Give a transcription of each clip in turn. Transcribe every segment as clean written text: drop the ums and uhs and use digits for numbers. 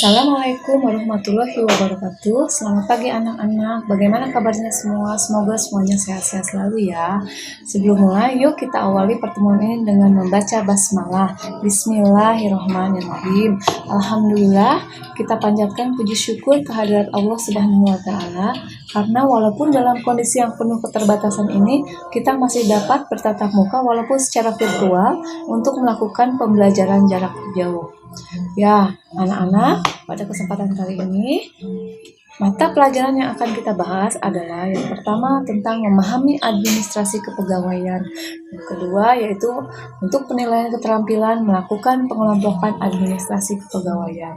Assalamualaikum warahmatullahi wabarakatuh. Selamat pagi anak-anak. Bagaimana kabarnya semua? Semoga semuanya sehat-sehat selalu ya. Sebelum mulai, yuk kita awali pertemuan ini dengan membaca basmalah. Bismillahirrahmanirrahim. Alhamdulillah, kita panjatkan puji syukur kehadirat Allah Subhanahu wa taala karena walaupun dalam kondisi yang penuh keterbatasan ini, kita masih dapat bertatap muka walaupun secara virtual untuk melakukan pembelajaran jarak jauh. Ya, anak-anak, pada kesempatan kali ini, mata pelajaran yang akan kita bahas adalah yang pertama tentang memahami administrasi kepegawaian. Yang kedua yaitu untuk penilaian keterampilan melakukan pengelompokan administrasi kepegawaian.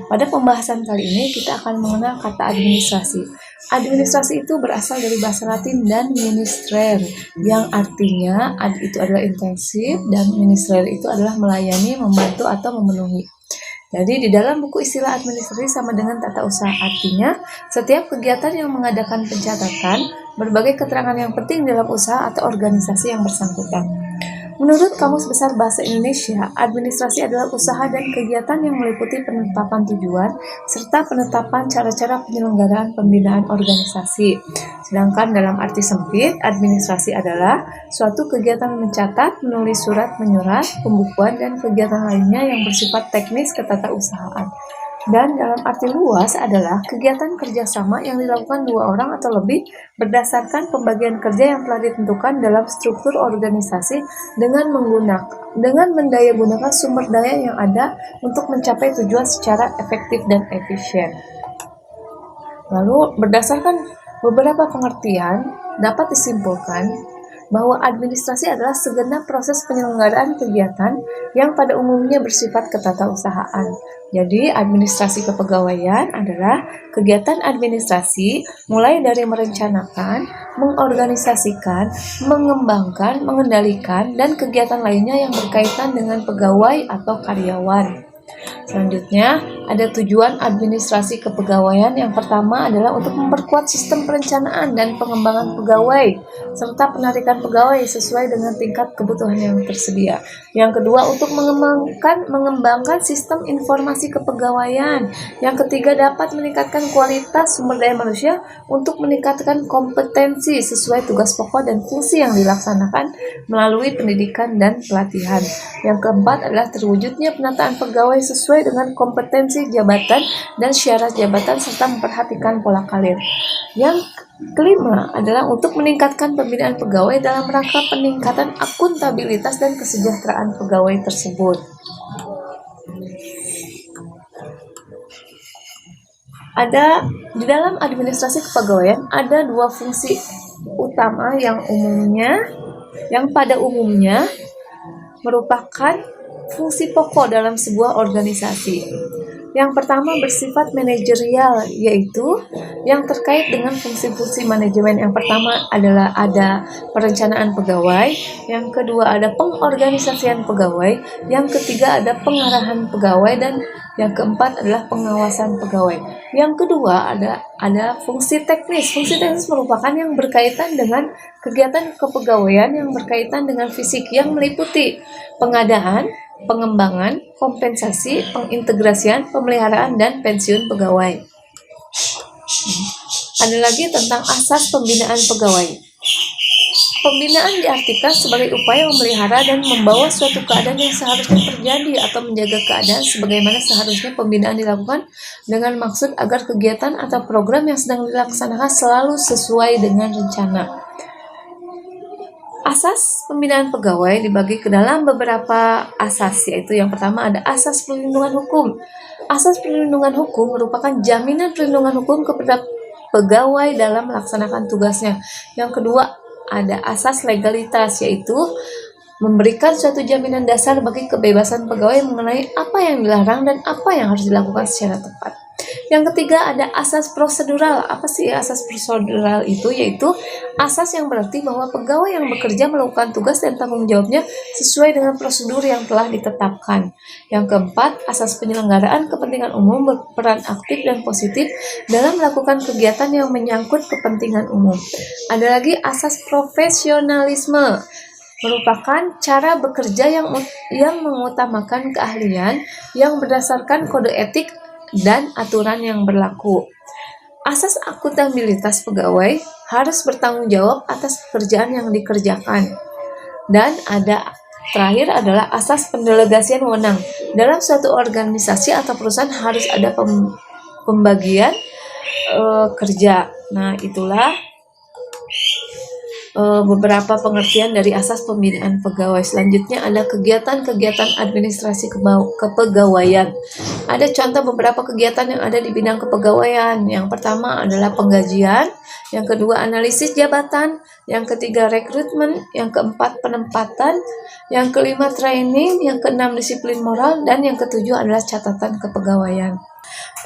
Pada pembahasan kali ini kita akan mengenal kata administrasi. Administrasi itu berasal dari bahasa Latin dan ministrer, yang artinya itu adalah intensif dan ministrer itu adalah melayani, membantu atau memenuhi. Jadi di dalam buku istilah administrasi sama dengan tata usaha, artinya setiap kegiatan yang mengadakan pencatatan berbagai keterangan yang penting dalam usaha atau organisasi yang bersangkutan. Menurut Kamus Besar Bahasa Indonesia, administrasi adalah usaha dan kegiatan yang meliputi penetapan tujuan serta penetapan cara-cara penyelenggaraan pembinaan organisasi. Sedangkan dalam arti sempit, administrasi adalah suatu kegiatan mencatat, menulis surat menyurat, pembukuan, dan kegiatan lainnya yang bersifat teknis ketatausahaan. Dan dalam arti luas adalah kegiatan kerjasama yang dilakukan dua orang atau lebih berdasarkan pembagian kerja yang telah ditentukan dalam struktur organisasi dengan mendayagunakan sumber daya yang ada untuk mencapai tujuan secara efektif dan efisien. Lalu berdasarkan beberapa pengertian dapat disimpulkan bahwa administrasi adalah segenap proses penyelenggaraan kegiatan yang pada umumnya bersifat ketatausahaan. Jadi, administrasi kepegawaian adalah kegiatan administrasi mulai dari merencanakan, mengorganisasikan, mengembangkan, mengendalikan, dan kegiatan lainnya yang berkaitan dengan pegawai atau karyawan. Selanjutnya, ada tujuan administrasi kepegawaian. Yang pertama adalah untuk memperkuat sistem perencanaan dan pengembangan pegawai, serta penarikan pegawai sesuai dengan tingkat kebutuhan yang tersedia. Yang kedua, untuk mengembangkan sistem informasi kepegawaian. Yang ketiga, dapat meningkatkan kualitas sumber daya manusia untuk meningkatkan kompetensi sesuai tugas pokok dan fungsi yang dilaksanakan melalui pendidikan dan pelatihan. Yang keempat adalah terwujudnya penataan pegawai sesuai dengan kompetensi jabatan dan syarat jabatan serta memperhatikan pola karir. Yang kelima adalah untuk meningkatkan pembinaan pegawai dalam rangka peningkatan akuntabilitas dan kesejahteraan pegawai tersebut. Di dalam administrasi kepegawaian ada dua fungsi utama yang pada umumnya merupakan fungsi pokok dalam sebuah organisasi. Yang pertama bersifat manajerial, yaitu yang terkait dengan fungsi-fungsi manajemen. Yang pertama adalah ada perencanaan pegawai, yang kedua ada pengorganisasian pegawai, yang ketiga ada pengarahan pegawai, dan yang keempat adalah pengawasan pegawai. Yang kedua ada fungsi teknis. Fungsi teknis merupakan yang berkaitan dengan kegiatan kepegawaian yang berkaitan dengan fisik yang meliputi pengadaan, pengembangan, kompensasi, pengintegrasian, pemeliharaan, dan pensiun pegawai. Ada lagi tentang asas pembinaan pegawai. Pembinaan diartikan sebagai upaya memelihara dan membawa suatu keadaan yang seharusnya terjadi atau menjaga keadaan sebagaimana seharusnya pembinaan dilakukan dengan maksud agar kegiatan atau program yang sedang dilaksanakan selalu sesuai dengan rencana. Asas pembinaan pegawai dibagi ke dalam beberapa asas, yaitu yang pertama ada asas perlindungan hukum. Asas perlindungan hukum merupakan jaminan perlindungan hukum kepada pegawai dalam melaksanakan tugasnya. Yang kedua ada asas legalitas, yaitu memberikan suatu jaminan dasar bagi kebebasan pegawai mengenai apa yang dilarang dan apa yang harus dilakukan secara tepat. Yang ketiga ada asas prosedural. Apa sih asas prosedural itu? Yaitu asas yang berarti bahwa pegawai yang bekerja melakukan tugas dan tanggung jawabnya sesuai dengan prosedur yang telah ditetapkan. Yang keempat, asas penyelenggaraan kepentingan umum berperan aktif dan positif dalam melakukan kegiatan yang menyangkut kepentingan umum. Ada lagi asas profesionalisme, merupakan cara bekerja yang mengutamakan keahlian yang berdasarkan kode etik dan aturan yang berlaku. Asas akuntabilitas pegawai harus bertanggung jawab atas pekerjaan yang dikerjakan. Dan terakhir adalah asas pendelegasian wewenang. Dalam suatu organisasi atau perusahaan harus ada pembagian kerja. Nah, itulah beberapa pengertian dari asas pembinaan pegawai. Selanjutnya ada kegiatan-kegiatan administrasi kepegawaian. Ada contoh beberapa kegiatan yang ada di bidang kepegawaian. Yang pertama adalah penggajian, yang kedua analisis jabatan, yang ketiga rekrutmen, yang keempat penempatan, yang kelima training, yang keenam disiplin moral, dan yang ketujuh adalah catatan kepegawaian.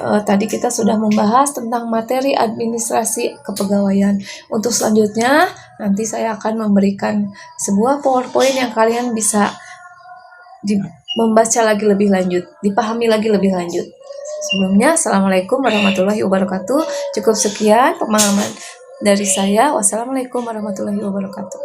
Tadi kita sudah membahas tentang materi administrasi kepegawaian. Untuk selanjutnya, nanti saya akan memberikan sebuah PowerPoint yang kalian bisa membaca lagi lebih lanjut, dipahami lagi lebih lanjut. Sebelumnya, Assalamualaikum warahmatullahi wabarakatuh. Cukup sekian pemahaman dari saya. Wassalamualaikum warahmatullahi wabarakatuh.